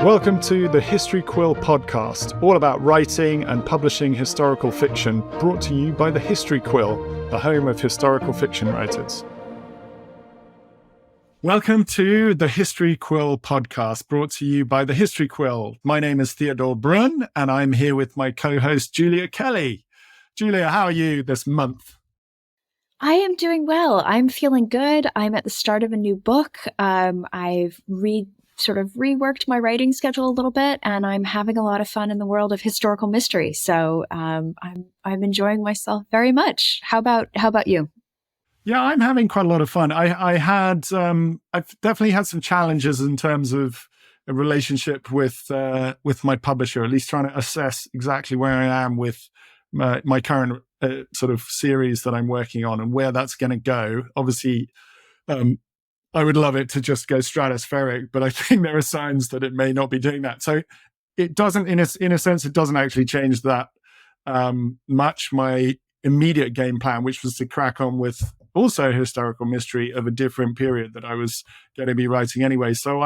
Welcome to the History Quill podcast, all about writing and publishing historical fiction, brought to you by the History Quill, the home of historical fiction writers. Welcome to the History Quill podcast, brought to you by the History Quill. My name is Theodore Brun, and I'm here with my co-host, Julia Kelly. Julia, how are you this month? I am doing well. I'm feeling good. I'm at the start of a new book. I've reworked my writing schedule a little bit, and I'm having a lot of fun in the world of historical mystery. So I'm enjoying myself very much. How about you? Yeah, I'm having quite a lot of fun. I've definitely had some challenges in terms of a relationship with my publisher, at least trying to assess exactly where I am with my current sort of series that I'm working on and where that's going to go. Obviously, I would love it to just go stratospheric, but I think there are signs that it may not be doing that. So it doesn't, in a sense, it doesn't actually change that much. My immediate game plan, which was to crack on with also historical mystery of a different period that I was going to be writing anyway. So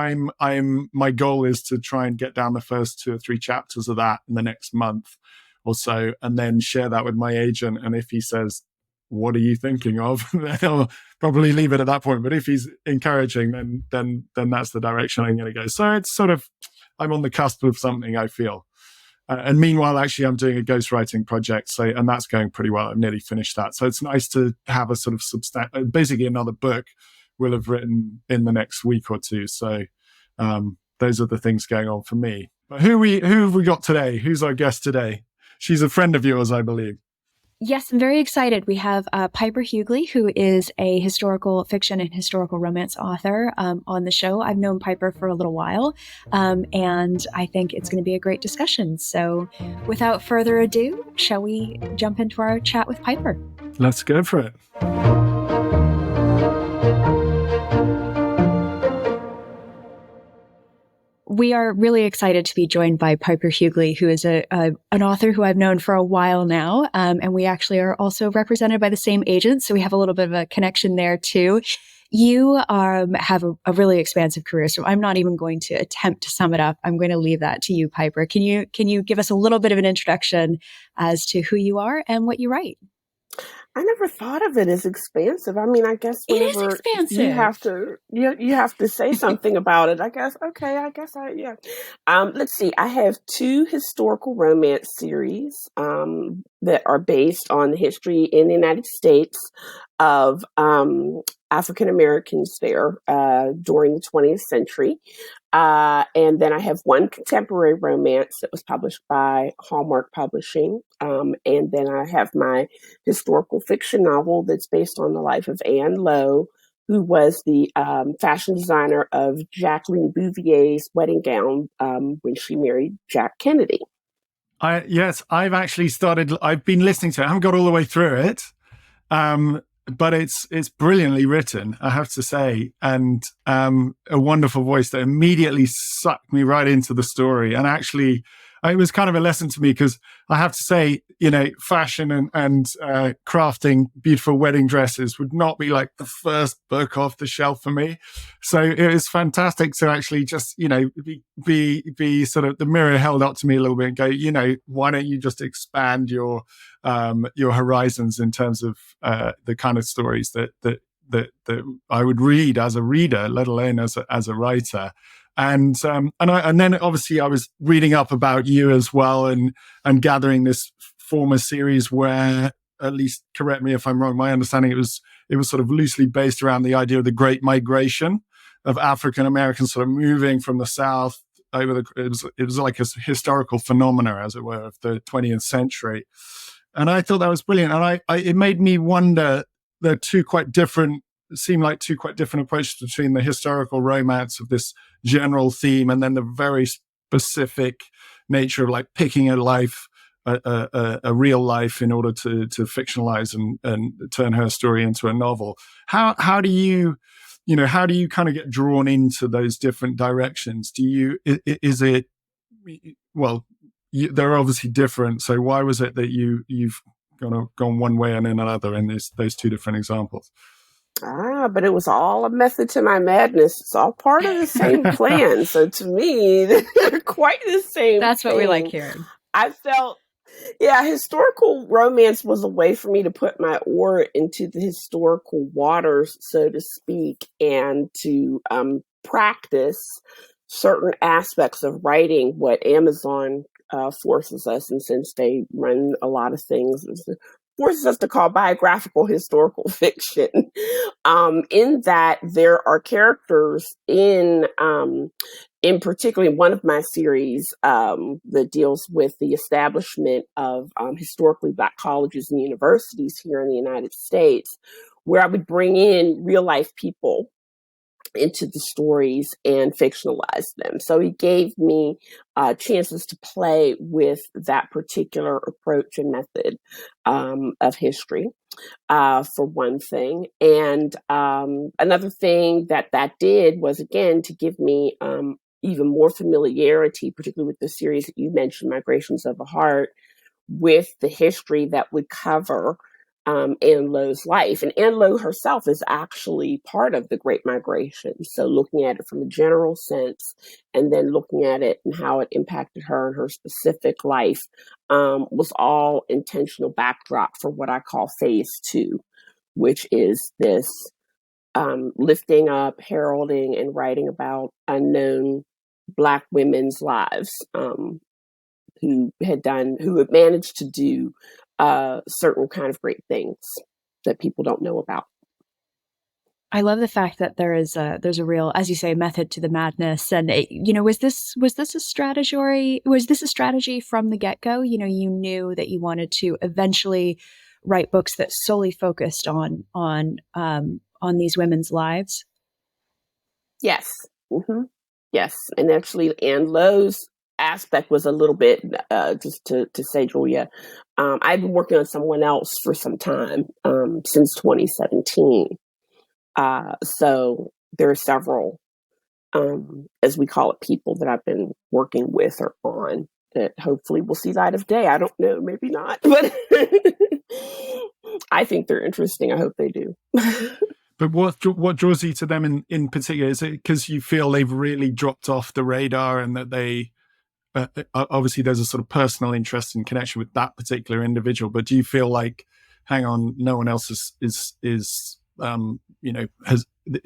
my goal is to try and get down the first 2 or 3 chapters of that in the next month or so, and then share that with my agent. And if he says, "What are you thinking of?" then I'll probably leave it at that point. But if he's encouraging, then that's the direction I'm going to go. So it's sort of, I'm on the cusp of something, I feel. And meanwhile, actually, I'm doing a ghostwriting project, and that's going pretty well. I've nearly finished that. So it's nice to have a sort of basically another book we'll have written in the next week or two. So those are the things going on for me. But who have we got today? Who's our guest today? She's a friend of yours, I believe. Yes, I'm very excited. We have Piper Huguley, who is a historical fiction and historical romance author on the show. I've known Piper for a little while, and I think it's going to be a great discussion. So without further ado, shall we jump into our chat with Piper? Let's go for it. We are really excited to be joined by Piper Huguley, who is an author who I've known for a while now. And we actually are also represented by the same agent. So we have a little bit of a connection there too. You have a really expansive career. So I'm not even going to attempt to sum it up. I'm going to leave that to you, Piper. Can you give us a little bit of an introduction as to who you are and what you write? I never thought of it as expansive. I mean, I guess whenever you have to say something about it, I guess, okay, yeah. Let's see. I have 2 historical romance series that are based on the history in the United States of African Americans there during the 20th century. And then I have 1 contemporary romance that was published by Hallmark Publishing. And then I have my historical fiction novel that's based on the life of Ann Lowe, who was the fashion designer of Jacqueline Bouvier's wedding gown when she married Jack Kennedy. Yes, I've been listening to it. I haven't got all the way through it. But it's brilliantly written, I have to say, and a wonderful voice that immediately sucked me right into the story. And actually, it was kind of a lesson to me because I have to say, fashion and crafting beautiful wedding dresses would not be like the first book off the shelf for me. So it was fantastic to actually just, be sort of the mirror held up to me a little bit and go, why don't you just expand your horizons in terms of the kind of stories that I would read as a reader, let alone as a writer. And then obviously I was reading up about you as well and gathering this former series where, at least correct me if I'm wrong, my understanding it was sort of loosely based around the idea of the Great Migration of African Americans sort of moving from the South over it was like a historical phenomena, as it were, of the 20th century. And I thought that was brilliant. And it made me wonder, seem like two quite different approaches between the historical romance of this general theme and then the very specific nature of like picking a real life in order to fictionalize and turn her story into a novel. How do you kind of get drawn into those different directions? They're obviously different. So why was it that you've gone one way and then another in those 2 different examples? But it was all a method to my madness. It's all part of the same plan. So to me, they're quite the same That's what thing. we like hearing. I felt, historical romance was a way for me to put my oar into the historical waters, so to speak, and to practice certain aspects of writing, what Amazon forces us, and since they run a lot of things, forces us to call biographical historical fiction. In that there are characters in particular, one of my series that deals with the establishment of historically Black colleges and universities here in the United States, where I would bring in real life people into the stories and fictionalize them. So he gave me chances to play with that particular approach and method of history. For one thing. And another thing that did was, again, to give me even more familiarity, particularly with the series that you mentioned, Migrations of the Heart, with the history that would cover Ann Lowe's life. And Ann Lowe herself is actually part of the Great Migration. So looking at it from a general sense, and then looking at it and how it impacted her and her specific life was all intentional backdrop for what I call phase 2, which is this lifting up, heralding, and writing about unknown Black women's lives who had managed to do certain kind of great things that people don't know about. I love the fact that there's a real, as you say, method to the madness. And was this a strategy? Was this a strategy from the get-go? You knew that you wanted to eventually write books that solely focused on these women's lives. Yes. Mm-hmm. Yes. And actually, Ann Lowe's aspect was a little bit, just to say, Julia, I've been working on someone else for some time, since 2017. So there are several, as we call it, people that I've been working with or on that hopefully will see light of day. I don't know, maybe not, but I think they're interesting. I hope they do. But what draws you to them in particular? Is it because you feel they've really dropped off the radar, and that they obviously there's a sort of personal interest and connection with that particular individual? But do you feel like, hang on, no one else is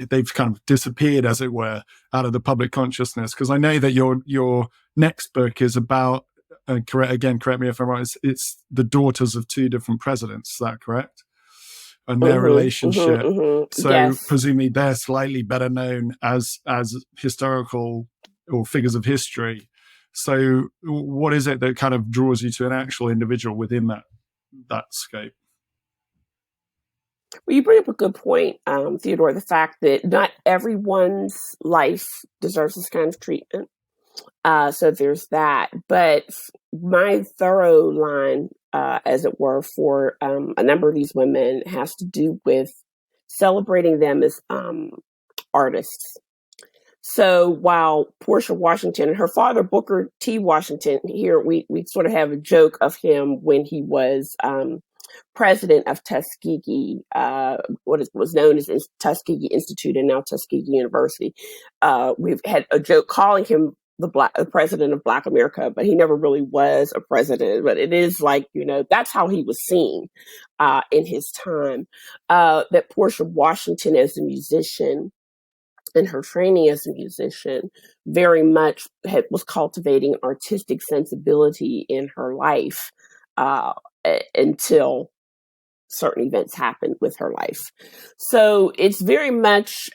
they've kind of disappeared, as it were, out of the public consciousness? Because I know that your next book is about, correct me if I'm wrong, it's the daughters of two different presidents. Is that correct? And their relationship. So yes. Presumably they're slightly better known as historical or figures of history. So what is it that kind of draws you to an actual individual within that scope? Well, you bring up a good point, Theodore, the fact that not everyone's life deserves this kind of treatment. So there's that. But my thorough line, as it were, for a number of these women has to do with celebrating them as artists. So while Portia Washington and her father, Booker T. Washington, here we sort of have a joke of him when he was president of Tuskegee, what was known as Tuskegee Institute and now Tuskegee University. We've had a joke calling him the president of Black America, but he never really was a president. But it is like, that's how he was seen in his time. That Portia Washington as a musician and her training as a musician very much was cultivating artistic sensibility in her life until certain events happened with her life. So it's very much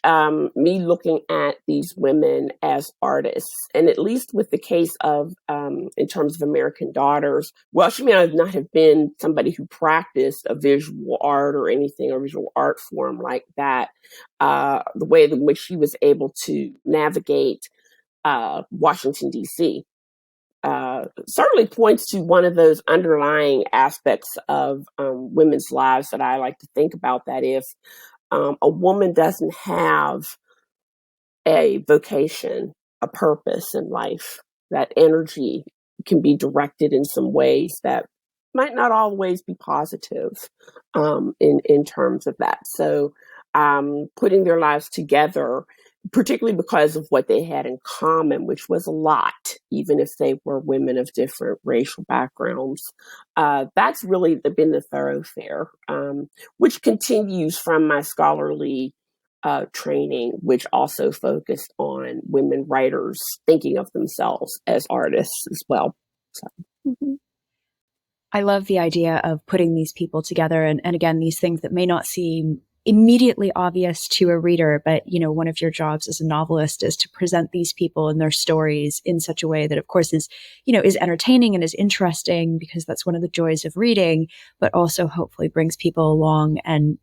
me looking at these women as artists. And at least with the case of, in terms of American Daughters, well, she may not have been somebody who practiced a visual art or anything, or visual art form like that. The way in which she was able to navigate Washington, D.C., certainly points to one of those underlying aspects of women's lives that I like to think about, that if a woman doesn't have a vocation, a purpose in life, that energy can be directed in some ways that might not always be positive in terms of that. So putting their lives together, particularly because of what they had in common, which was a lot, even if they were women of different racial backgrounds. That's really been the thoroughfare, which continues from my scholarly training, which also focused on women writers thinking of themselves as artists as well. So. Mm-hmm. I love the idea of putting these people together. And again, these things that may not seem immediately obvious to a reader, but, you know, one of your jobs as a novelist is to present these people and their stories in such a way that, of course, is, you know, is entertaining and is interesting, because that's one of the joys of reading, but also hopefully brings people along and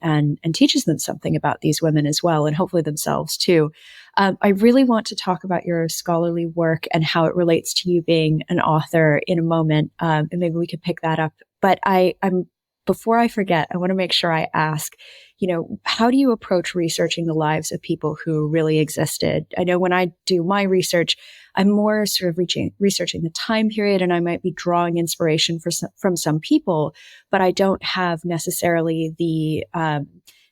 teaches them something about these women as well, and hopefully themselves too. I really want to talk about your scholarly work and how it relates to you being an author in a moment, and maybe we could pick that up. But before I forget, I want to make sure I ask, you know, how do you approach researching the lives of people who really existed? I know when I do my research, I'm more sort of researching the time period, and I might be drawing inspiration from some people, but I don't have necessarily the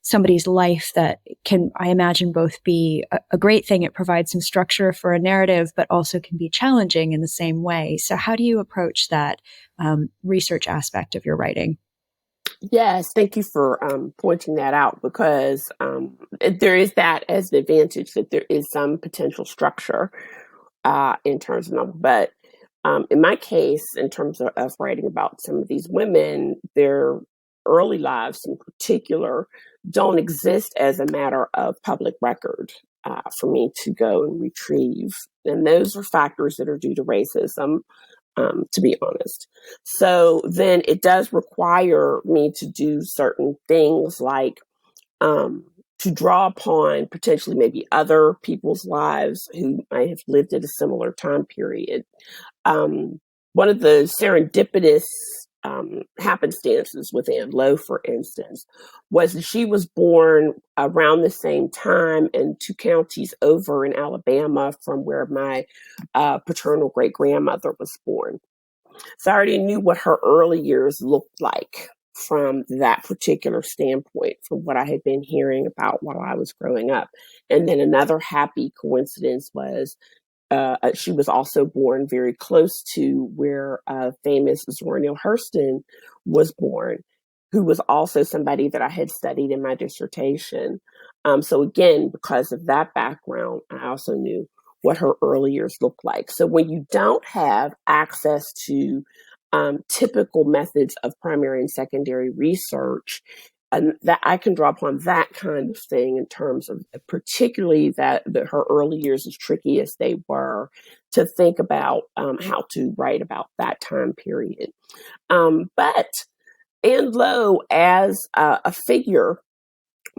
somebody's life that can, I imagine, both be a great thing. It provides some structure for a narrative, but also can be challenging in the same way. So how do you approach that research aspect of your writing? Yes, thank you for pointing that out, because there is that as an advantage, that there is some potential structure in terms of novel. But in my case, in terms of writing about some of these women, their early lives in particular don't exist as a matter of public record for me to go and retrieve. And those are factors that are due to racism, to be honest. So then it does require me to do certain things, like to draw upon potentially maybe other people's lives who might have lived at a similar time period. One of the serendipitous happenstances with Ann Lowe, for instance, was that she was born around the same time and 2 counties over in Alabama from where my paternal great-grandmother was born. So I already knew what her early years looked like from that particular standpoint, from what I had been hearing about while I was growing up. And then another happy coincidence was she was also born very close to where famous Zora Neale Hurston was born, who was also somebody that I had studied in my dissertation. So again, because of that background, I also knew what her early years looked like. So when you don't have access to typical methods of primary and secondary research, and that I can draw upon that kind of thing in terms of particularly that her early years, as tricky as they were, to think about how to write about that time period. But Ann Lowe, as a figure,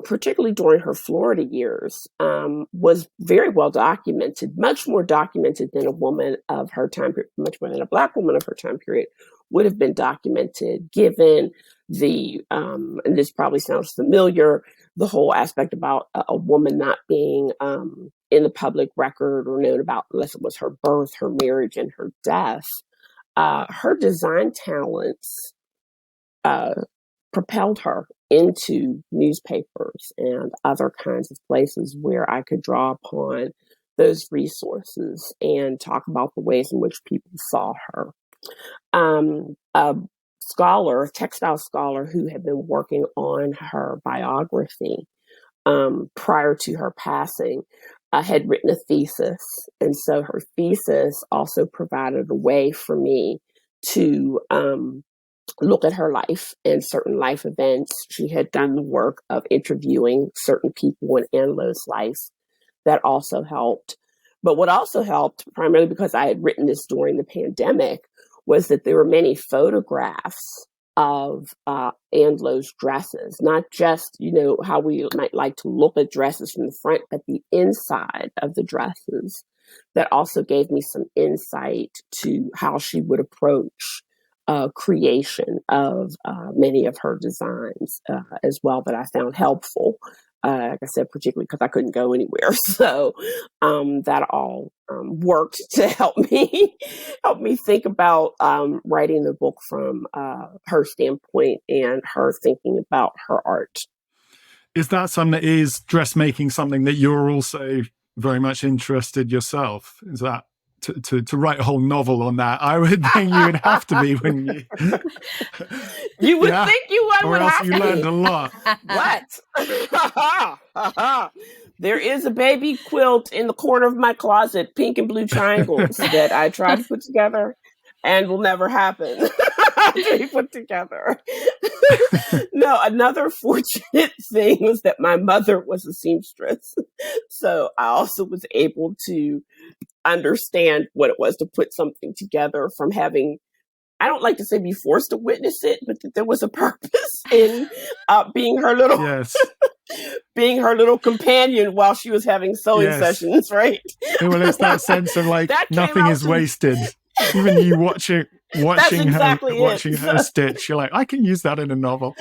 particularly during her Florida years, was very well documented, much more documented than a woman of her time period, much more than a Black woman of her time period would have been documented, given the, and this probably sounds familiar, the whole aspect about a woman not being in the public record or known about unless it was her birth, her marriage, and her death. Her design talents propelled her into newspapers and other kinds of places where I could draw upon those resources and talk about the ways in which people saw her. A scholar, a textile scholar who had been working on her biography prior to her passing, had written a thesis. And so her thesis also provided a way for me to look at her life and certain life events. She had done the work of interviewing certain people in Ann Lowe's life. That also helped. But what also helped, primarily because I had written this during the pandemic, was that there were many photographs of Ann Lowe's dresses, not just, you know, how we might like to look at dresses from the front, but the inside of the dresses. That also gave me some insight to how she would approach creation of many of her designs as well, that I found helpful. Like I said, particularly because I couldn't go anywhere, so that all worked to help me think about writing the book from her standpoint and her thinking about her art. Is that something that is dressmaking something that you're also very much interested yourself? Is that to write a whole novel on that? I would think you would have to be, wouldn't you? You would think you would have to be. Or else you learned a lot. What? There is a baby quilt in the corner of my closet, pink and blue triangles, that I tried to put together and will never happen to be put together. No, another fortunate thing was that my mother was a seamstress. So I also was able to understand what it was to put something together from having, I don't like to say be forced to witness it, but that there was a purpose in being her little being her little companion while she was having sewing sessions, right? Well, it's that sense of like nothing is wasted. Even you watching her stitch, you're like, I can use that in a novel.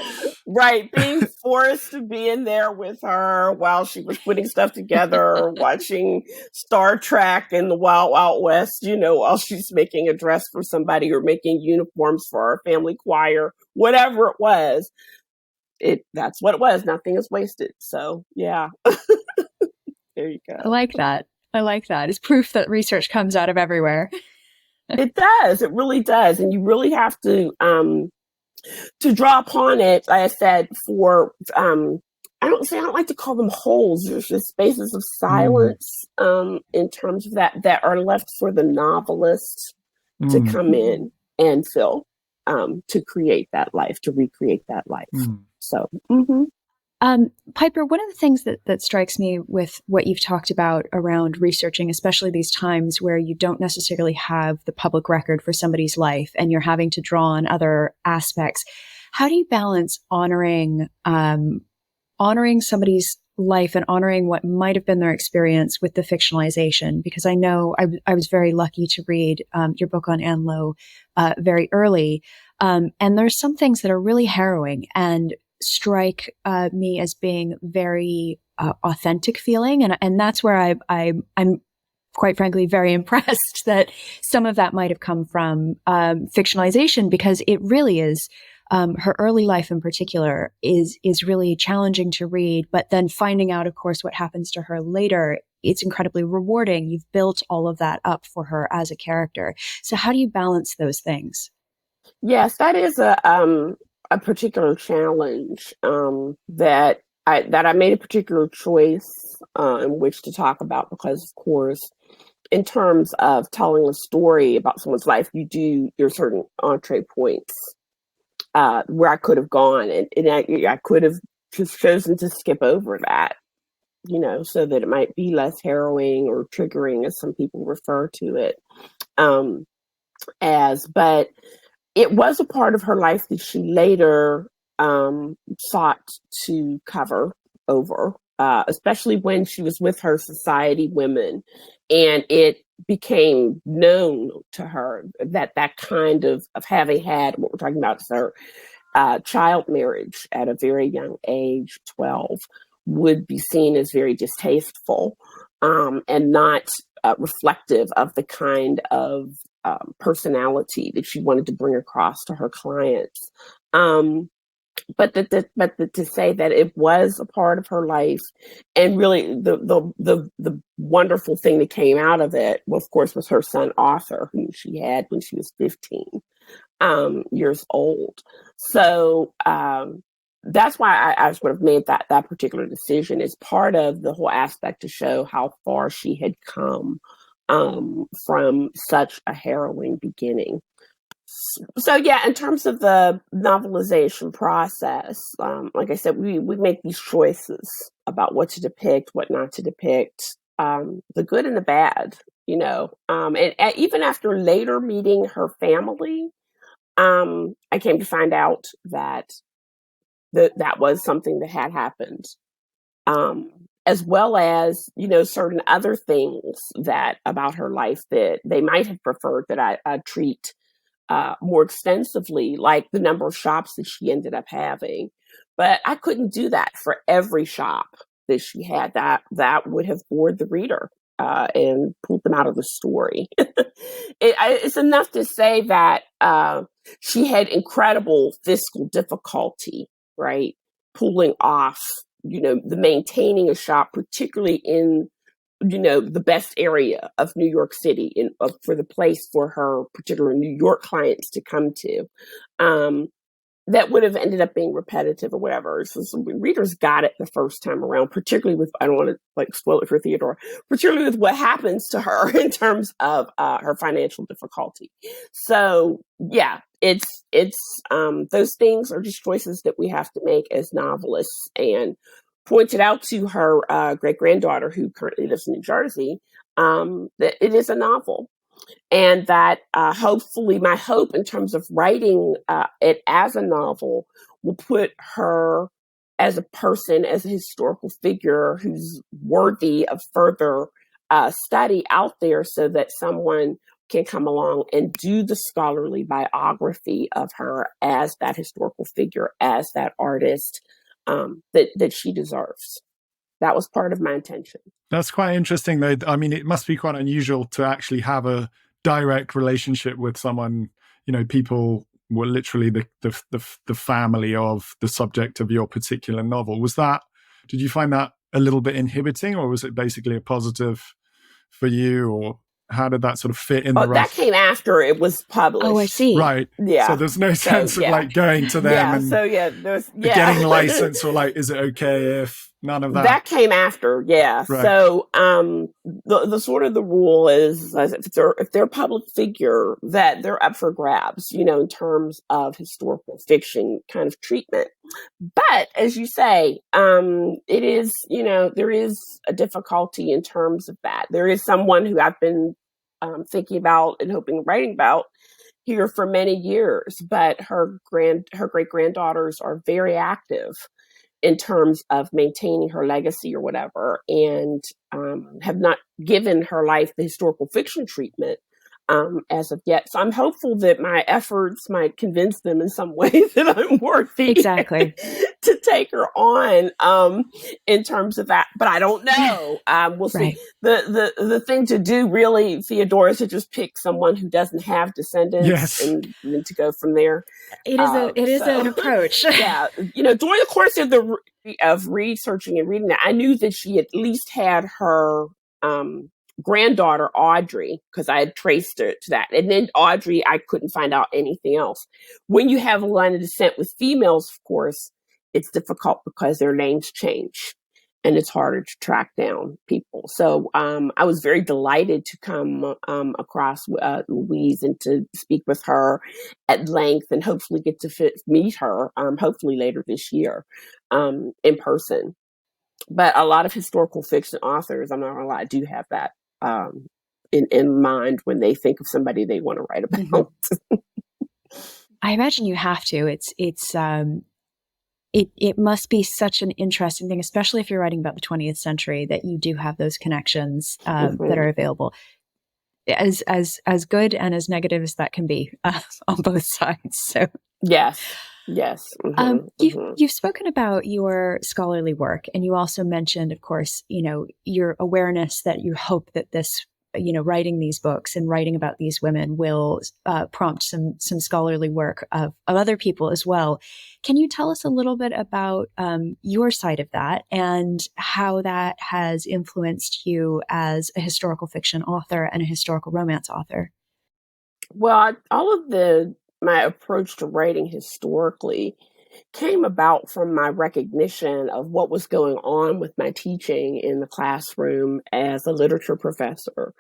Right. Being forced to be in there with her while she was putting stuff together, watching Star Trek in the Wild Wild West, while she's making a dress for somebody or making uniforms for our family choir, whatever it was. That's what it was. Nothing is wasted. So yeah. There you go. I like that. It's proof that research comes out of everywhere. It does. It really does. And you really have to draw upon it, like I said, for, I don't like to call them holes. There's just spaces of silence, in terms of that are left for the novelist to come in and fill, to create that life, to recreate that life. So, Piper, one of the things that strikes me with what you've talked about around researching, especially these times where you don't necessarily have the public record for somebody's life and you're having to draw on other aspects, how do you balance honoring somebody's life and honoring what might have been their experience with the fictionalization? Because I know I was very lucky to read your book on Ann Lowe very early, and there's some things that are really harrowing and strike me as being very authentic feeling. And that's where I'm quite frankly very impressed that some of that might have come from fictionalization, because it really is, her early life in particular is really challenging to read. But then finding out, of course, what happens to her later, it's incredibly rewarding. You've built all of that up for her as a character. So how do you balance those things? Yes, that is a particular challenge, that I made a particular choice in which to talk about, because of course, in terms of telling a story about someone's life, there's certain entree points where I could have gone, and I could have just chosen to skip over that, so that it might be less harrowing or triggering, as some people refer to it but it was a part of her life that she later sought to cover over, especially when she was with her society women, and it became known to her that kind of having had what we're talking about, her child marriage at a very young age, 12, would be seen as very distasteful, and not reflective of the kind of personality that she wanted to bring across to her clients. But to say that it was a part of her life, and really the wonderful thing that came out of it, well, of course, was her son Arthur, who she had when she was 15 years old. So that's why I sort of made that particular decision, as part of the whole aspect to show how far she had come from such a harrowing beginning. So yeah, in terms of the novelization process, like I said, we make these choices about what to depict, what not to depict, the good and the bad, and even after later meeting her family, I came to find out that that was something that had happened. As well as, certain other things that about her life that they might have preferred that I treat more extensively, like the number of shops that she ended up having. But I couldn't do that for every shop that she had. That would have bored the reader and pulled them out of the story. It's enough to say that she had incredible fiscal difficulty, right? Pulling off the maintaining a shop, particularly in, the best area of New York City, for the place for her particular New York clients to come to. That would have ended up being repetitive or whatever. So some readers got it the first time around, particularly with, I don't want to spoil it for Theodore, particularly with what happens to her in terms of her financial difficulty. So yeah, it's those things are just choices that we have to make as novelists. And pointed out to her great-granddaughter, who currently lives in New Jersey, that it is a novel. And that hopefully, my hope in terms of writing it as a novel will put her as a person, as a historical figure who's worthy of further study out there, so that someone can come along and do the scholarly biography of her as that historical figure, as that artist that she deserves. That was part of my intention. That's quite interesting, though. I mean, it must be quite unusual to actually have a direct relationship with someone. People were literally the family of the subject of your particular novel. Did you find that a little bit inhibiting, or was it basically a positive for you, or how did that sort of fit in the that came after it was published. Oh, I see. Right. Yeah. So there's no sense of going to them and getting license, or is it okay if none of that? That came after, yeah. Right. So the sort of the rule is, if they're a public figure, that they're up for grabs, in terms of historical fiction kind of treatment. But as you say, it is, there is a difficulty in terms of that. There is someone who I've been thinking about and hoping writing about here for many years, but her great-granddaughters are very active in terms of maintaining her legacy or whatever, and have not given her life the historical fiction treatment as of yet. So I'm hopeful that my efforts might convince them in some way that I'm worthy to take her on in terms of that. But I don't know. We'll see. The thing to do really, Theodore, is to just pick someone who doesn't have descendants, and then to go from there. It is an approach. Yeah. During the course of researching and reading that, I knew that she at least had her granddaughter Audrey, because I had traced her to that. And then Audrey, I couldn't find out anything else. When you have a line of descent with females, of course, it's difficult because their names change and it's harder to track down people. So I was very delighted to come across Louise and to speak with her at length, and hopefully get to meet her, hopefully later this year in person. But a lot of historical fiction authors, I'm not gonna lie, do have that in mind when they think of somebody they want to write about. I imagine you have to. It must be such an interesting thing, especially if you're writing about the 20th century, that you do have those connections that are available. As good and as negative as that can be on both sides. So yes. You've spoken about your scholarly work, and you also mentioned, of course, your awareness that you hope that this, writing these books and writing about these women will prompt some scholarly work of other people as well. Can you tell us a little bit about your side of that and how that has influenced you as a historical fiction author and a historical romance author? Well, my approach to writing historically came about from my recognition of what was going on with my teaching in the classroom as a literature professor,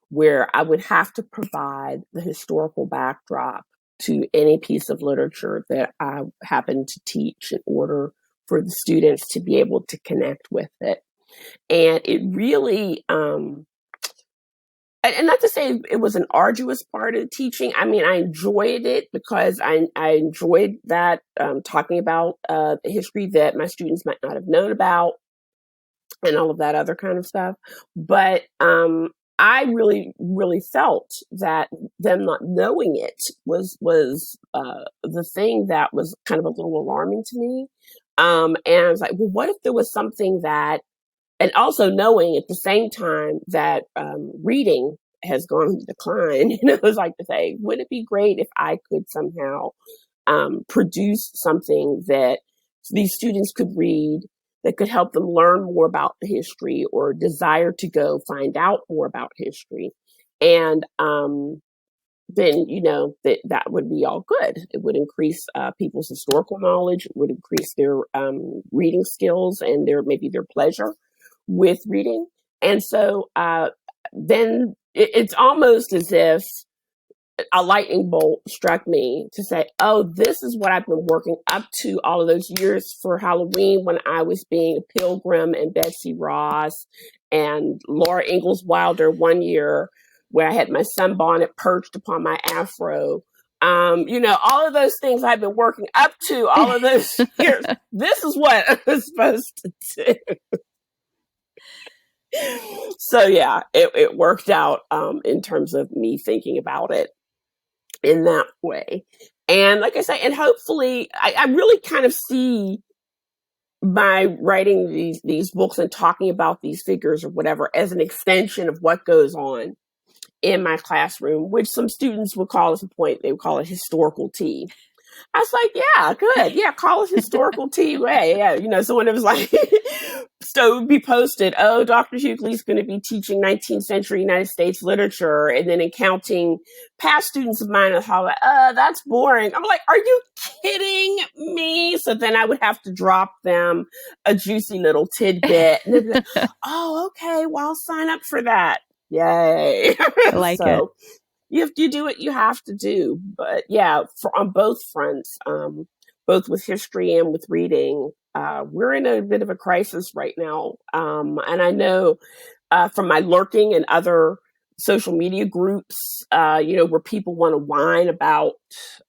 where I would have to provide the historical backdrop to any piece of literature that I happened to teach in order for the students to be able to connect with it. And it really, and not to say it was an arduous part of teaching. I mean, I enjoyed it because I enjoyed that, talking about the history that my students might not have known about and all of that other kind of stuff. But I really, really felt that them not knowing it was the thing that was kind of a little alarming to me. And I was like, well, what if there was something that, and also knowing at the same time that reading has gone in decline, it was like to say, would it be great if I could somehow produce something that these students could read, that could help them learn more about the history or desire to go find out more about history. And then, that would be all good. It would increase people's historical knowledge. It would increase their reading skills and maybe their pleasure with reading. And so then it's almost as if a lightning bolt struck me to say, oh, this is what I've been working up to all of those years for Halloween when I was being a Pilgrim and Betsy Ross and Laura Ingalls Wilder one year where I had my sunbonnet perched upon my afro. All of those things I've been working up to all of those years. This is what I was supposed to do. So yeah, it worked out in terms of me thinking about it in that way. And like I say, and hopefully I really kind of see by writing these books and talking about these figures or whatever as an extension of what goes on in my classroom, which some students would call at the point, they would call it historical tea. I was like, yeah, good. Yeah, call it historical tea. Yeah. So when it was like, so it would be posted, oh, Dr. Huguley's going to be teaching 19th century United States literature, and then encountering past students of mine and how, that's boring. I'm like, are you kidding me? So then I would have to drop them a juicy little tidbit. And they'd be like, oh, okay, well, I'll sign up for that. Yay. I like it. You do what you have to do. But yeah, on both fronts, both with history and with reading, we're in a bit of a crisis right now. And I know from my lurking in other social media groups, where people want to whine about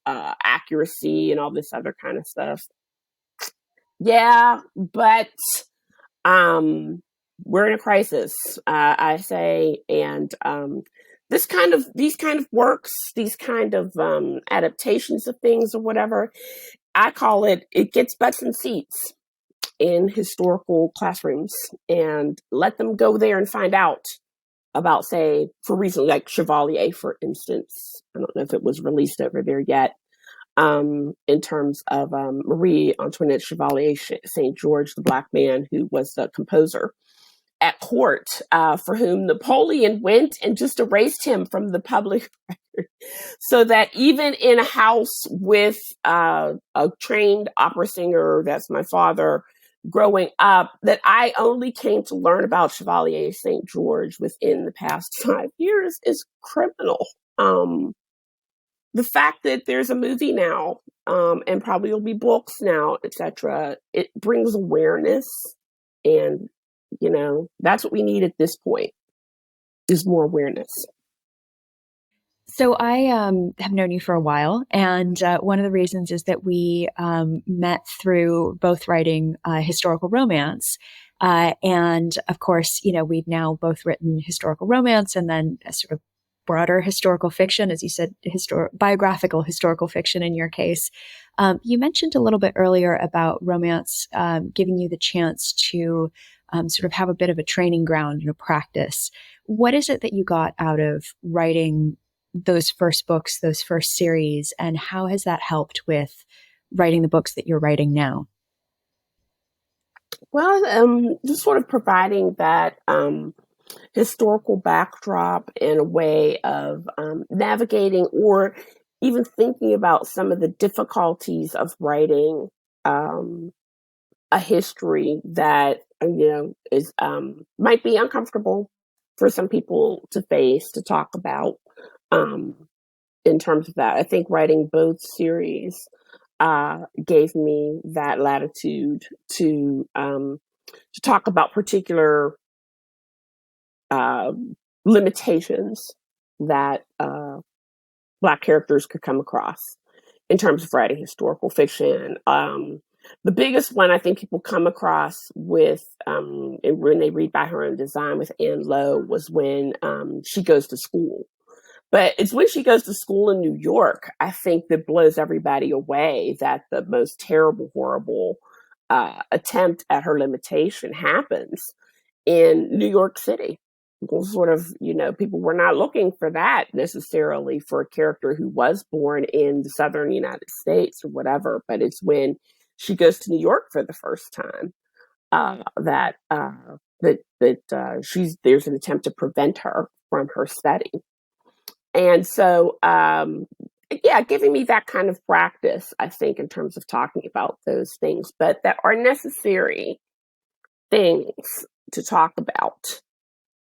accuracy and all this other kind of stuff. Yeah, but we're in a crisis, I say, and these kind of works, these kind of adaptations of things or whatever, I call it gets butts and seats in historical classrooms and let them go there and find out about, say, for reasons like Chevalier, for instance. I don't know if it was released over there yet, in terms of Marie Antoinette Chevalier St. George, the Black man who was the composer at court, for whom Napoleon went and just erased him from the public record, so that even in a house with a trained opera singer, that's my father, growing up, that I only came to learn about Chevalier St. George within the past 5 years is criminal. The fact that there's a movie now, and probably will be books now, etc., it brings awareness, and that's what we need at this point, is more awareness. So I have known you for a while, and one of the reasons is that we met through both writing historical romance, and of course, we've now both written historical romance and then a sort of broader historical fiction, as you said, biographical historical fiction in your case. You mentioned a little bit earlier about romance giving you the chance to sort of have a bit of a training ground, practice. What is it that you got out of writing those first books, those first series, and how has that helped with writing the books that you're writing now? Well, just sort of providing that historical backdrop and a way of navigating or even thinking about some of the difficulties of writing a history that is might be uncomfortable for some people to face, to talk about. In terms of that, I think writing both series gave me that latitude to talk about particular limitations that Black characters could come across in terms of writing historical fiction. The biggest one I think people come across with when they read By Her Own Design with Ann Lowe was when she goes to school. But it's when she goes to school in New York, I think, that blows everybody away, that the most terrible, horrible attempt at her limitation happens in New York City. People sort of, people were not looking for that necessarily for a character who was born in the Southern United States or whatever. But it's when she goes to New York for the first time there's an attempt to prevent her from her study. And so, giving me that kind of practice, I think, in terms of talking about those things, but that are necessary things to talk about.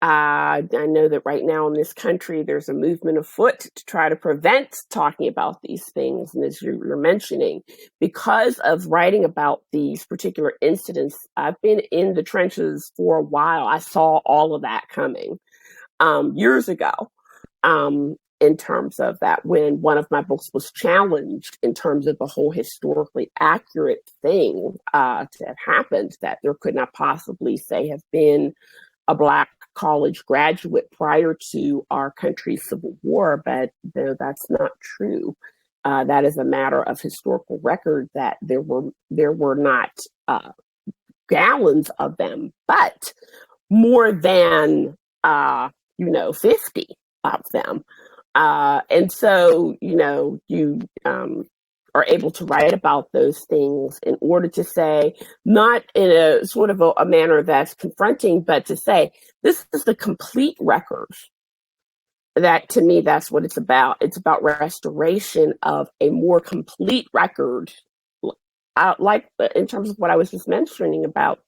I know that right now in this country, there's a movement afoot to try to prevent talking about these things. And as you're mentioning, because of writing about these particular incidents, I've been in the trenches for a while. I saw all of that coming years ago. In terms of that, when one of my books was challenged in terms of the whole historically accurate thing to have happened, that there could not possibly say have been a Black college graduate prior to our country's Civil War, but that's not true. That is a matter of historical record that there were not gallons of them, but more than 50 of them. And so, you are able to write about those things in order to say, not in a sort of a manner that's confronting, but to say, this is the complete record. That, to me, that's what it's about. It's about restoration of a more complete record, like in terms of what I was just mentioning about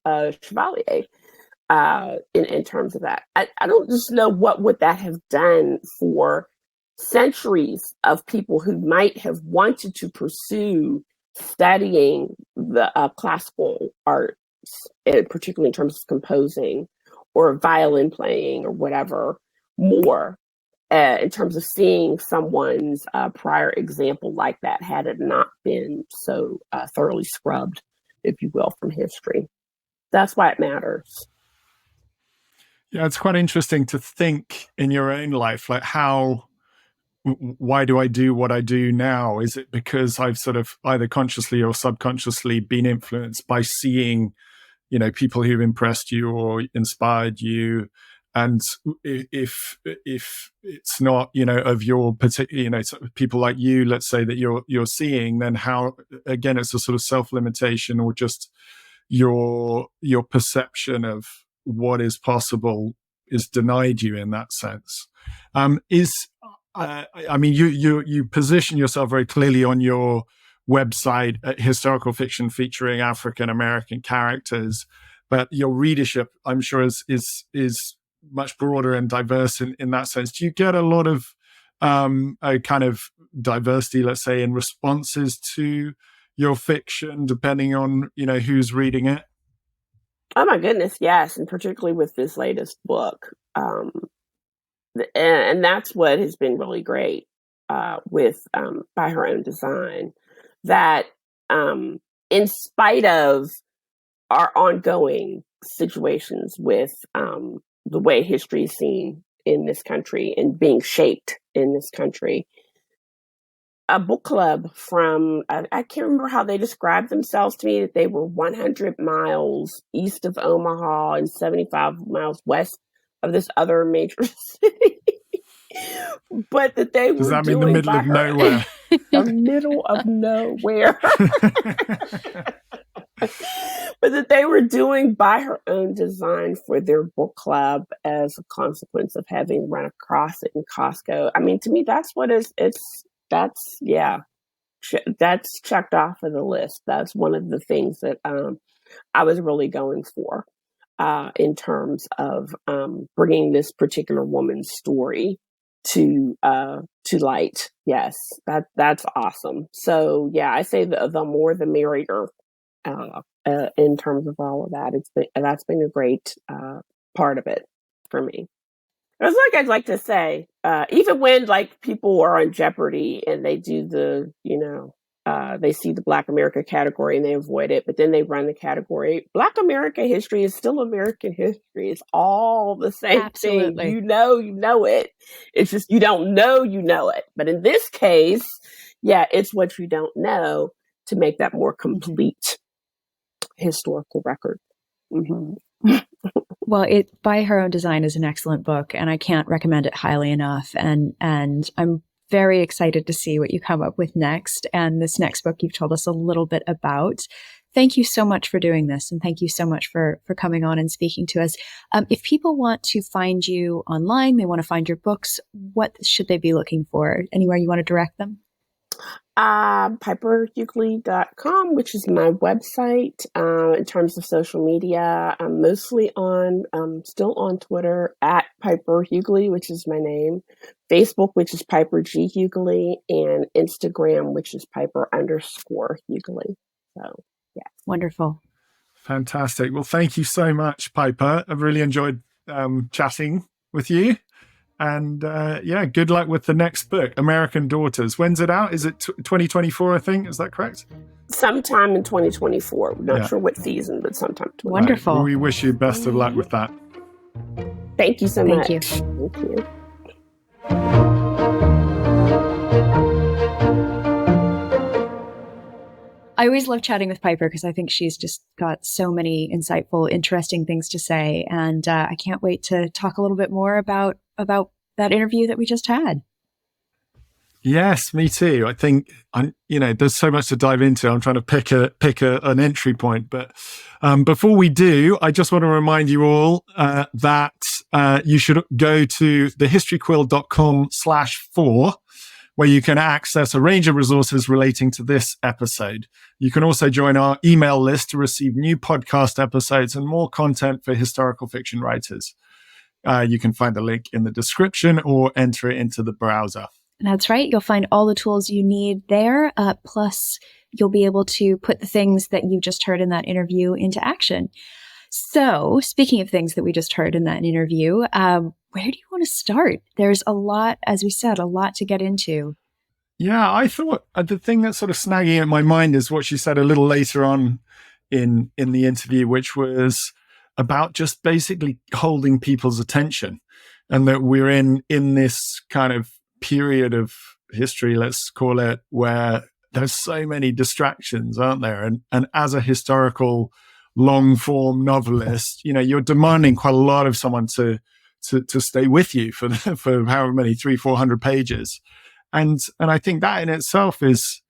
Chevalier. In terms of that, I don't just know what would that have done for centuries of people who might have wanted to pursue studying the classical arts, particularly in terms of composing or violin playing or whatever, more in terms of seeing someone's prior example like that, had it not been so thoroughly scrubbed, if you will, from history. That's why it matters. Yeah, it's quite interesting to think in your own life, like why do I do what I do now? Is it because I've sort of either consciously or subconsciously been influenced by seeing, people who've impressed you or inspired you? And if it's not, of your particular, people like you, let's say, that you're seeing, then how, again, it's a sort of self-limitation or just your perception of what is possible is denied you in that sense. You position yourself very clearly on your website, historical fiction featuring African American characters, but your readership, I'm sure, is much broader and diverse in that sense. Do you get a lot of a kind of diversity, let's say, in responses to your fiction, depending on who's reading it? Oh my goodness, yes, and particularly with this latest book. And that's what has been really great with By Her Own Design, that in spite of our ongoing situations with the way history is seen in this country and being shaped in this country, a book club from, I can't remember how they described themselves to me, that they were 100 miles east of Omaha and 75 miles west of this other major city. But that they Does were that mean the middle of nowhere? The middle of nowhere. But that they were doing By Her Own Design for their book club as a consequence of having run across it in Costco. I mean, to me, that's what that's checked off of the list. That's one of the things that I was really going for in terms of bringing this particular woman's story to light. Yes, that's awesome. So yeah, I say the more the merrier in terms of all of that. That's been a great part of it for me. It's like I'd like to say, even when like people are on Jeopardy and they do they see the Black America category and they avoid it, but then they run the category. Black America history is still American history. It's all the same Absolutely. thing. You know it. It's just you don't know it. But in this case, yeah, it's what you don't know to make that more complete historical record. Mm-hmm. Well, By Her Own Design is an excellent book, and I can't recommend it highly enough. And I'm very excited to see what you come up with next. And this next book you've told us a little bit about. thank you so much for doing this. And thank you so much for coming on and speaking to us. If people want to find you online, they want to find your books, what should they be looking for? Anywhere you want to direct them? PiperHuguley.com, which is my website. In terms of social media, I'm mostly still on Twitter at Piper Huguley, which is my name, Facebook, which is Piper G. Huguley, and Instagram, which is Piper_Huguley. So, yeah. Wonderful. Fantastic. Well, thank you so much, Piper. I've really enjoyed chatting with you. And good luck with the next book, American Daughters. When's it out? Is it 2024, I think? Is that correct? Sometime in 2024. We're not sure what season, but sometime. Wonderful. Well, we wish you best of luck with that. Thank you so much. Thank you. Thank you. I always love chatting with Piper because I think she's just got so many insightful, interesting things to say. And I can't wait to talk a little bit more about that interview that we just had. Yes, me too. I think there's so much to dive into. I'm trying to pick an entry point, but before we do, I just want to remind you all that you should go to thehistoryquill.com/4, where you can access a range of resources relating to this episode. You can also join our email list to receive new podcast episodes and more content for historical fiction writers. You can find the link in the description or enter it into the browser. That's right. You'll find all the tools you need there. Plus, you'll be able to put the things that you just heard in that interview into action. So, speaking of things that we just heard in that interview, where do you want to start? There's a lot, as we said, a lot to get into. Yeah, I thought the thing that's sort of snagging in my mind is what she said a little later on in the interview, which was about just basically holding people's attention, and that we're in this kind of period of history, let's call it, where there's so many distractions, aren't there? And as a historical long form novelist, you're demanding quite a lot of someone to stay with you for however many 300-400 pages. And I think that in itself is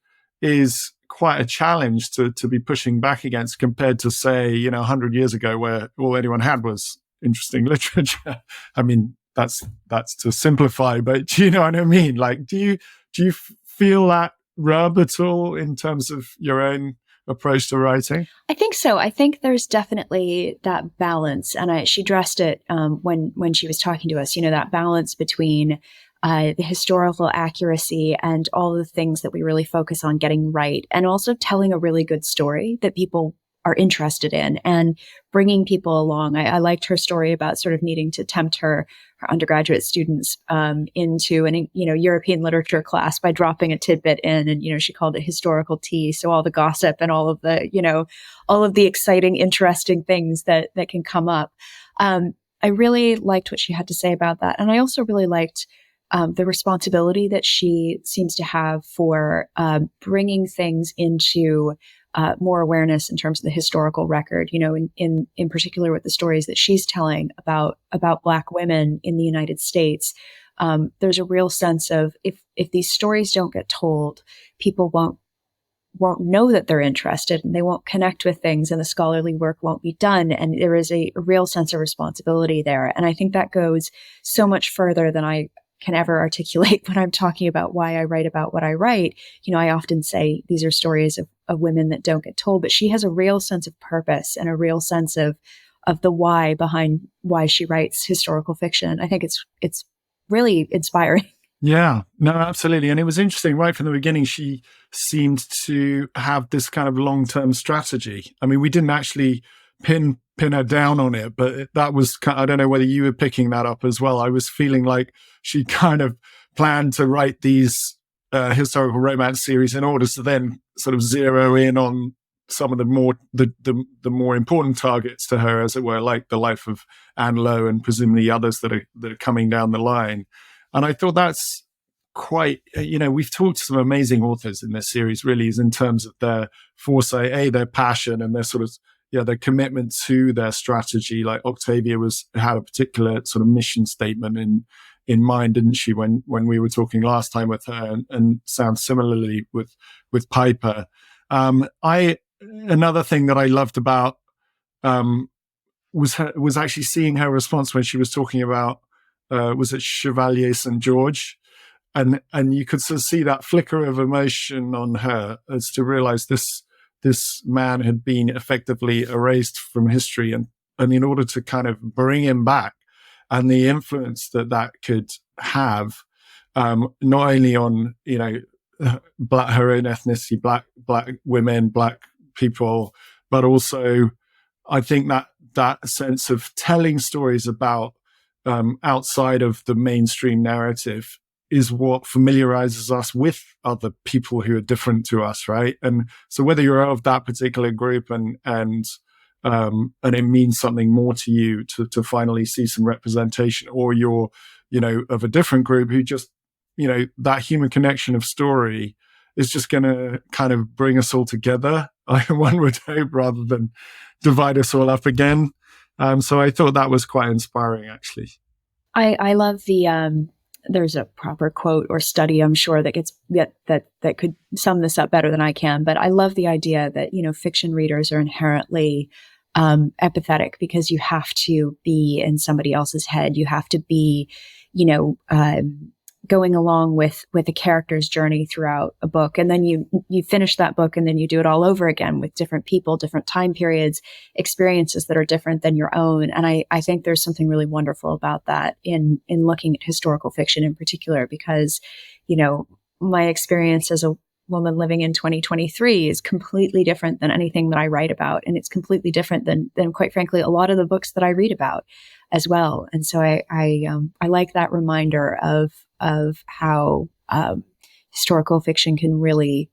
quite a challenge to be pushing back against, compared to, say, 100 years ago, where all anyone had was interesting literature. I mean, that's to simplify, but do you know what I mean? Like, do you feel that rub at all in terms of your own approach to writing? I think so. I think there's definitely that balance, and she addressed it when she was talking to us. That balance between the historical accuracy and all the things that we really focus on getting right, and also telling a really good story that people are interested in and bringing people along. I liked her story about sort of needing to tempt her undergraduate students into an European literature class by dropping a tidbit in, and she called it historical tea. So all the gossip and all of the exciting, interesting things that can come up. I really liked what she had to say about that, and I also really liked the responsibility that she seems to have for bringing things into more awareness in terms of the historical record, in particular with the stories that she's telling about Black women in the United States. There's a real sense of if these stories don't get told, people won't know that they're interested, and they won't connect with things, and the scholarly work won't be done. And there is a real sense of responsibility there. And I think that goes so much further than I can ever articulate when I'm talking about why I write about what I write. I often say these are stories of women that don't get told, but she has a real sense of purpose and a real sense of the why behind why she writes historical fiction. I think it's really inspiring. Yeah, no, absolutely. And it was interesting right from the beginning. She seemed to have this kind of long-term strategy. I mean, we didn't actually pin her down on it, but that was, I don't know whether you were picking that up as well. I was feeling like she kind of planned to write these historical romance series in order to then sort of zero in on some of the more important targets to her, as it were, like the life of Ann Lowe and presumably others that are coming down the line. And I thought that's quite, we've talked to some amazing authors in this series, really, is in terms of their foresight, their passion, and their sort of, their commitment to their strategy. Like Octavia had a particular sort of mission statement in mind, didn't she, when we were talking last time with her, and sounds similarly with Piper. I another thing that I loved about was actually seeing her response when she was talking about was it Chevalier St. George, and you could sort of see that flicker of emotion on her as to realize this man had been effectively erased from history, and in order to kind of bring him back, and the influence that could have, not only on her own ethnicity, black women, black people, but also I think that sense of telling stories about outside of the mainstream narrative is what familiarizes us with other people who are different to us, right? And so whether you're of that particular group and it means something more to you to finally see some representation, or you're, of a different group who just, that human connection of story is just going to kind of bring us all together, one would hope, rather than divide us all up again. So I thought that was quite inspiring, actually. I love the, there's a proper quote or study, I'm sure, that could sum this up better than I can. But I love the idea that, fiction readers are inherently empathetic, because you have to be in somebody else's head. You have to be, going along with a character's journey throughout a book. And then you finish that book, and then you do it all over again with different people, different time periods, experiences that are different than your own. And I think there's something really wonderful about that in looking at historical fiction in particular, because, my experience as a woman living in 2023 is completely different than anything that I write about. And it's completely different than quite frankly, a lot of the books that I read about as well. And so I like that reminder of how historical fiction can really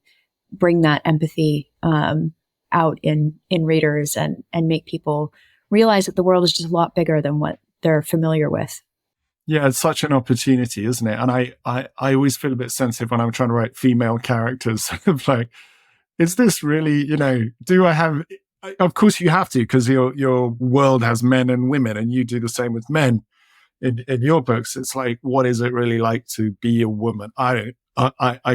bring that empathy out in readers and make people realize that the world is just a lot bigger than what they're familiar with. Yeah, it's such an opportunity, isn't it? And I always feel a bit sensitive when I'm trying to write female characters. Like, is this really, do I have... Of course you have to, because your world has men and women, and you do the same with men in your books. It's like, what is it really like to be a woman? I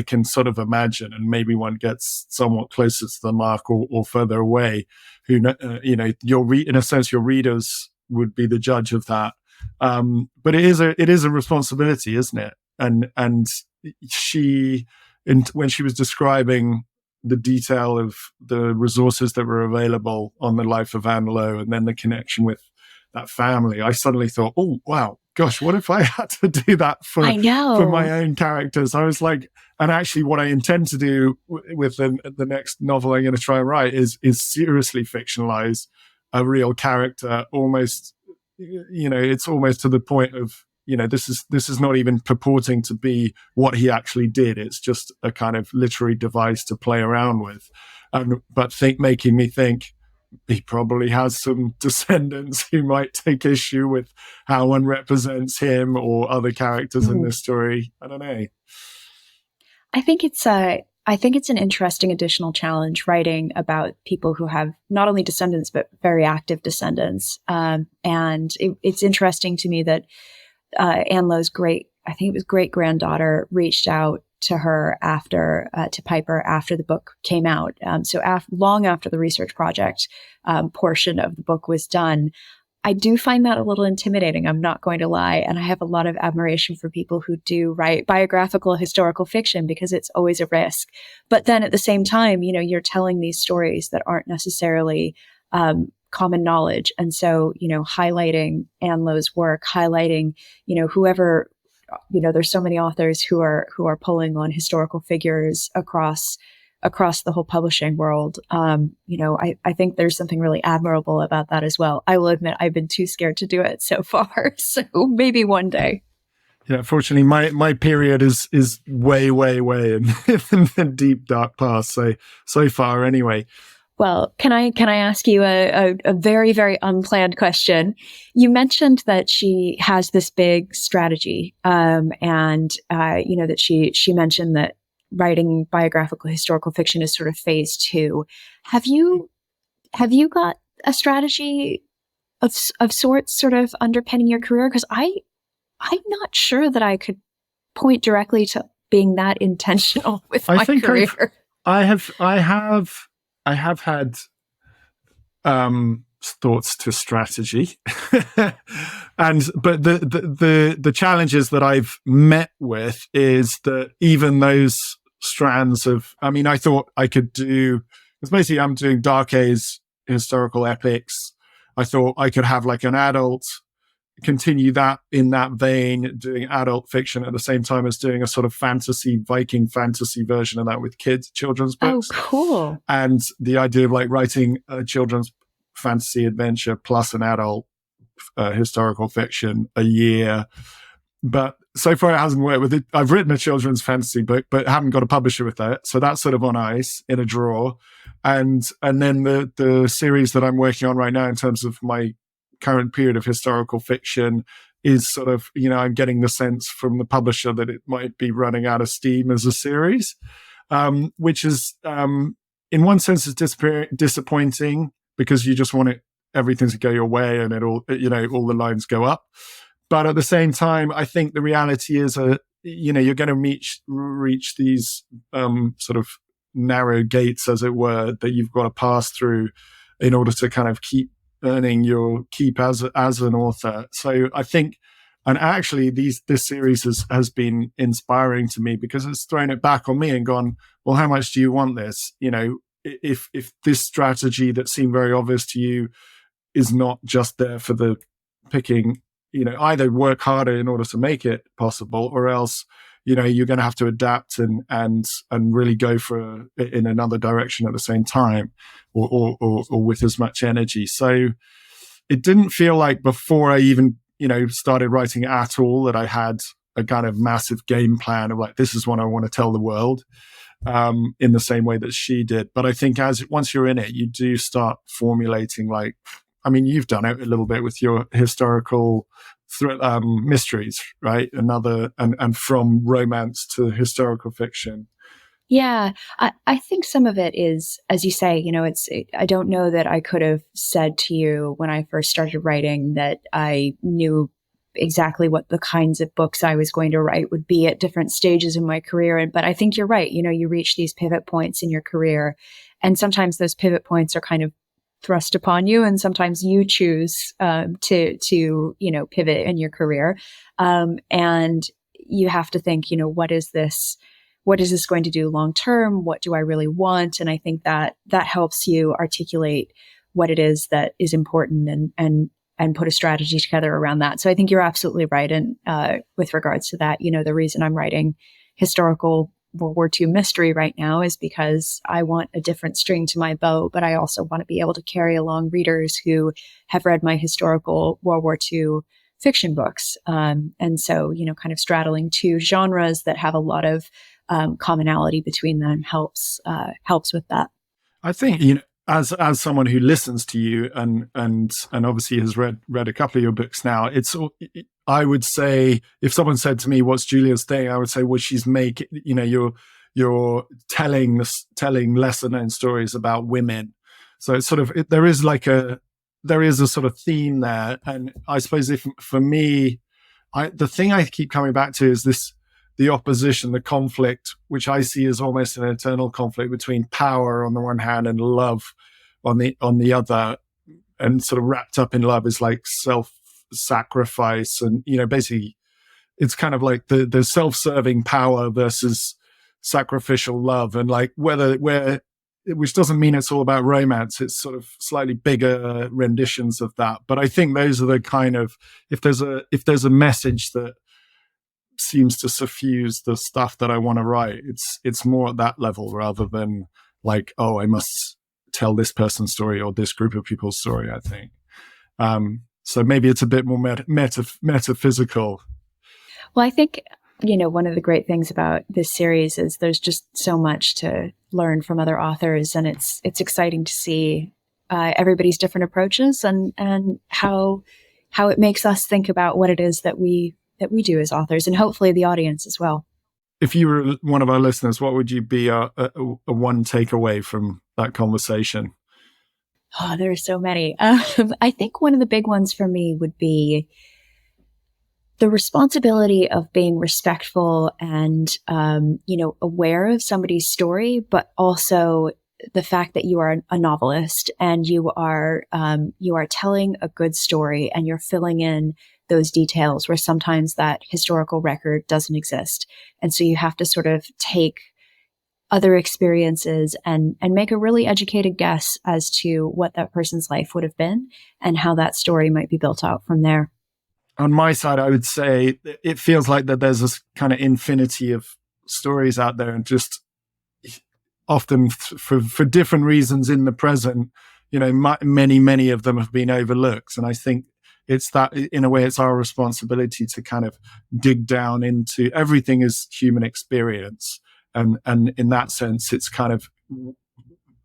can sort of imagine, and maybe one gets somewhat closer to the mark or further away. In a sense, your readers would be the judge of that. But it is a responsibility, isn't it? And when she was describing the detail of the resources that were available on the life of Ann Lowe, and then the connection with that family, I suddenly thought, oh, wow, gosh, what if I had to do that for my own characters? I was like, and actually what I intend to do with the next novel I'm going to try and write is seriously fictionalize a real character, almost, it's almost to the point of, this is not even purporting to be what he actually did. It's just a kind of literary device to play around with. But making me think he probably has some descendants who might take issue with how one represents him or other characters in this story. I don't know. I think it's an interesting additional challenge writing about people who have not only descendants, but very active descendants. And it's interesting to me that Ann Lowe's great granddaughter reached out to her to Piper after the book came out. So long after the research project portion of the book was done. I do find that a little intimidating, I'm not going to lie. And I have a lot of admiration for people who do write biographical historical fiction, because it's always a risk. But then at the same time, you're telling these stories that aren't necessarily common knowledge. And so, highlighting Ann Lowe's work, highlighting, whoever, there's so many authors who are pulling on historical figures across the whole publishing world. I think there's something really admirable about that as well. I will admit I've been too scared to do it so far. So maybe one day. Yeah, fortunately, my period is way, way, way in the deep, dark past. So far anyway. Well, can I ask you a very, very unplanned question? You mentioned that she has this big strategy, and that she mentioned that writing biographical historical fiction is sort of phase 2. Have you got a strategy of sorts sort of underpinning your career? Because I'm not sure that I could point directly to being that intentional with my career. I have I have had thoughts to strategy, but the challenges that I've met with is that even those strands of, I mean, I thought I could do, because basically I'm doing Dark Age historical epics. I thought I could have like an adult, continue that in that vein, doing adult fiction at the same time as doing a sort of fantasy, Viking fantasy version of that with children's books. Oh, cool. And the idea of like writing a children's fantasy adventure plus an adult historical fiction a year. But so far it hasn't worked with it. I've written a children's fantasy book, but haven't got a publisher with that. So that's sort of on ice in a drawer. And then the series that I'm working on right now in terms of my current period of historical fiction is sort of, I'm getting the sense from the publisher that it might be running out of steam as a series, which is, in one sense, is disappointing because you just want everything to go your way and all the lines go up. But at the same time, I think the reality is, you're going to reach these sort of narrow gates, as it were, that you've got to pass through in order to kind of keep earning your keep as an author. So I think, and actually this series has been inspiring to me because it's thrown it back on me and gone, well, how much do you want this? If this strategy that seemed very obvious to you is not just there for the picking, either work harder in order to make it possible, or else, you're going to have to adapt and really go in another direction at the same time, or with as much energy. So it didn't feel like before I even, started writing at all that I had a kind of massive game plan of like, this is what I want to tell the world, in the same way that she did. But I think once you're in it, you do start formulating like, I mean, you've done it a little bit with your historical mysteries, right? And from romance to historical fiction. Yeah, I think some of it is, as you say, I don't know that I could have said to you when I first started writing that I knew exactly what the kinds of books I was going to write would be at different stages in my career. But I think you're right. You reach these pivot points in your career, and sometimes those pivot points are kind of thrust upon you, and sometimes you choose to pivot in your career, and you have to think, what is this going to do long term? What do I really want? And I think that helps you articulate what it is that is important and put a strategy together around that. So I think you're absolutely right. And with regards to that, the reason I'm writing historical World War II mystery right now is because I want a different string to my bow, but I also want to be able to carry along readers who have read my historical World War II fiction books. And so, kind of straddling two genres that have a lot of commonality between them helps with that. I think, as someone who listens to you and obviously has read a couple of your books now, I would say, if someone said to me, "What's Julia's thing?" I would say, "Well, she's making, you're telling lesser known stories about women." So it's sort of there is a sort of theme there, and I suppose for me, the thing I keep coming back to is the opposition, the conflict, which I see as almost an eternal conflict between power on the one hand and love on the other, and sort of wrapped up in love is like self-sacrifice, and basically it's kind of like the self-serving power versus sacrificial love, and like which doesn't mean it's all about romance. It's sort of slightly bigger renditions of that. But I think those are the kind of, if there's a message that seems to suffuse the stuff that I want to write, it's more at that level rather than like, oh, I must tell this person's story or this group of people's story, I think. So maybe it's a bit more metaphysical. Well, I think, one of the great things about this series is there's just so much to learn from other authors, and it's exciting to see everybody's different approaches and how it makes us think about what it is that we do as authors, and hopefully the audience as well. If you were one of our listeners, what would you be a one takeaway from that conversation? Oh, there are so many. I think one of the big ones for me would be the responsibility of being respectful and, aware of somebody's story, but also the fact that you are a novelist and you are telling a good story and you're filling in those details where sometimes that historical record doesn't exist. And so you have to sort of take other experiences and make a really educated guess as to what that person's life would have been and how that story might be built out from there. On my side, I would say it feels like that there's this kind of infinity of stories out there, and just often for different reasons in the present, many of them have been overlooked. And I think it's that, in a way, it's our responsibility to kind of dig down into everything as human experience. And in that sense, it's kind of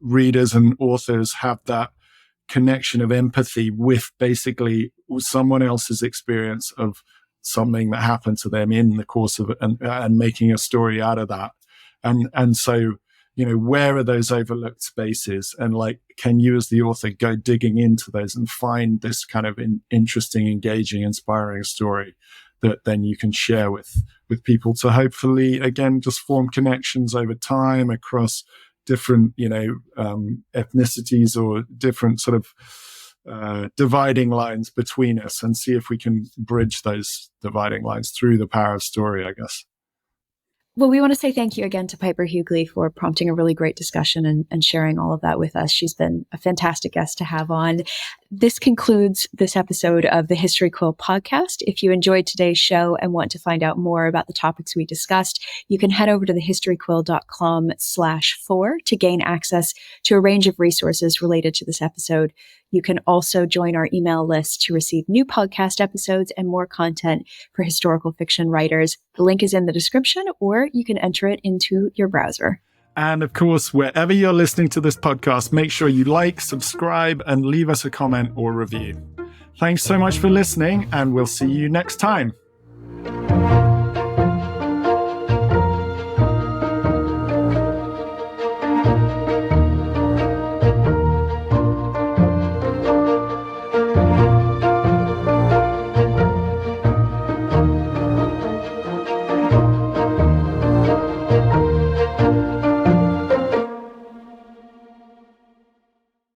readers and authors have that connection of empathy with basically someone else's experience of something that happened to them in the course of it, and making a story out of that. And so, where are those overlooked spaces? And can you as the author go digging into those and find this kind of interesting, engaging, inspiring story that then you can share with people to hopefully, again, just form connections over time across different, ethnicities or different sort of dividing lines between us, and see if we can bridge those dividing lines through the power of story, I guess. Well, we want to say thank you again to Piper Huguley for prompting a really great discussion and sharing all of that with us. She's been a fantastic guest to have on. This concludes this episode of the History Quill podcast. If you enjoyed today's show and want to find out more about the topics we discussed, you can head over to thehistoryquill.com/4 to gain access to a range of resources related to this episode. You can also join our email list to receive new podcast episodes and more content for historical fiction writers. The link is in the description, or you can enter it into your browser. And of course, wherever you're listening to this podcast, make sure you like, subscribe, and leave us a comment or review. Thanks so much for listening, and we'll see you next time.